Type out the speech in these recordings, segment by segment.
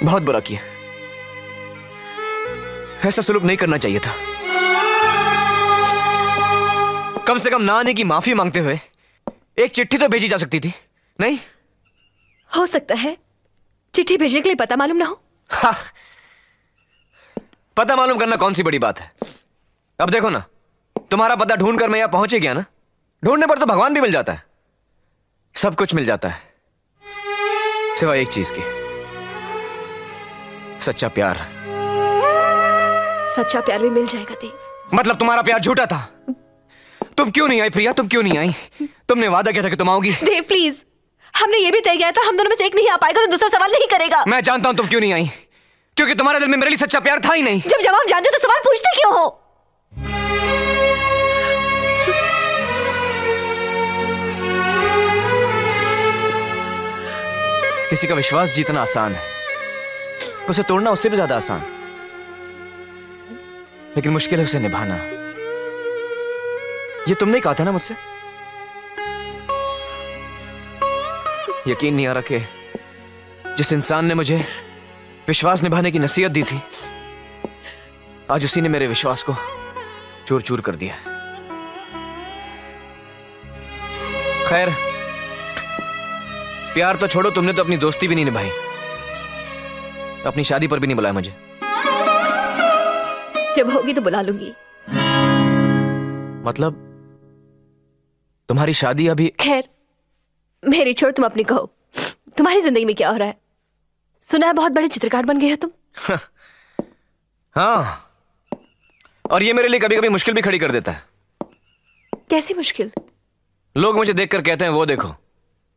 बहुत बुरा किया। ऐसा सलूक नहीं करना चाहिए था। कम से कम ना आने की माफी मांगते हुए एक चिट्ठी तो भेजी जा सकती थी, नहीं? हो सकता है चिट्ठी भेजने के लिए पता मालूम ना हो। हाँ, पता मालूम करना कौन सी बड़ी बात है। अब देखो ना, तुम्हारा पता ढूंढ कर मैं यहां पहुंच ही गया ना। ढूंढने पर तो भगवान भी मिल जाता है, सब कुछ मिल जाता है, सिवाय एक चीज की, सच्चा प्यार। सच्चा प्यार भी मिल जाएगा देव। मतलब तुम्हारा प्यार झूठा था। तुम क्यों नहीं आई प्रिया? तुम क्यों नहीं आई? तुमने वादा किया था कि तुम आओगी। देव प्लीज, हमने ये भी तय किया था हम दोनों में से एक नहीं आ पाएगा तो दूसरा सवाल नहीं करेगा। मैं जानता हूं तुम क्यों नहीं आई, क्योंकि तुम्हारे दिल में मेरे लिए सच्चा प्यार था ही नहीं। जब जवाब जानते हो तो सवाल पूछते क्यों हो? किसी का विश्वास जीतना आसान है, उसे तोड़ना उससे भी ज्यादा आसान, लेकिन मुश्किल है उसे निभाना। ये तुमने कहा था ना मुझसे। यकीन नहीं आ रहा कि जिस इंसान ने मुझे विश्वास निभाने की नसीहत दी थी, आज उसी ने मेरे विश्वास को चूर चूर कर दिया। खैर, प्यार तो छोड़ो, तुमने तो अपनी दोस्ती भी नहीं निभाई, अपनी शादी पर भी नहीं बुलाया मुझे। जब होगी तो बुला लूंगी। मतलब तुम्हारी शादी अभी? खैर मेरी छोड़, तुम अपनी कहो, तुम्हारी जिंदगी में क्या हो रहा है? सुना है बहुत बड़े चित्रकार बन गए हो तुम। हाँ, और ये मेरे लिए कभी कभी मुश्किल भी खड़ी कर देता है। कैसी मुश्किल? लोग मुझे देखकर कहते हैं, वो देखो,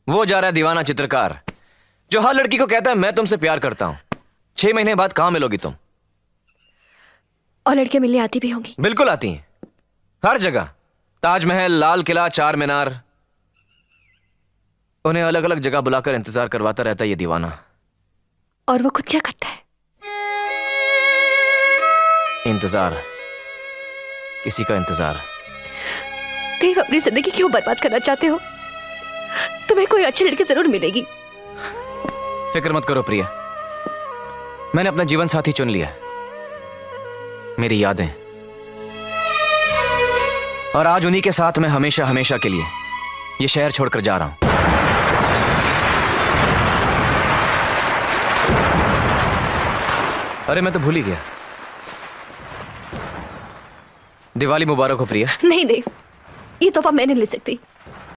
वो जा रहा है दीवाना चित्रकार, जो हर लड़की को कहता है मैं तुमसे प्यार करता हूं। 6 महीने बाद कहां मिलोगी तुम? और लड़कियां मिलने आती भी होंगी? बिल्कुल आती हैं, हर जगह, ताजमहल, लाल किला, चार मीनार। उन्हें अलग अलग जगह बुलाकर इंतजार करवाता रहता है ये दीवाना। और वो खुद क्या करता है? इंतजार, किसी का इंतजार। देव, अपनी जिंदगी क्यों बर्बाद करना चाहते हो? तुम्हें कोई अच्छी लड़की जरूर मिलेगी। फिक्र मत करो प्रिया, मैंने अपना जीवन साथी चुन लिया, मेरी यादें, और आज उन्हीं के साथ मैं हमेशा हमेशा के लिए ये शहर छोड़कर जा रहा हूं। अरे मैं तो भूल ही गया। दिवाली मुबारक हो प्रिया। नहीं देव, ये तोहफा मैं नहीं ले सकती।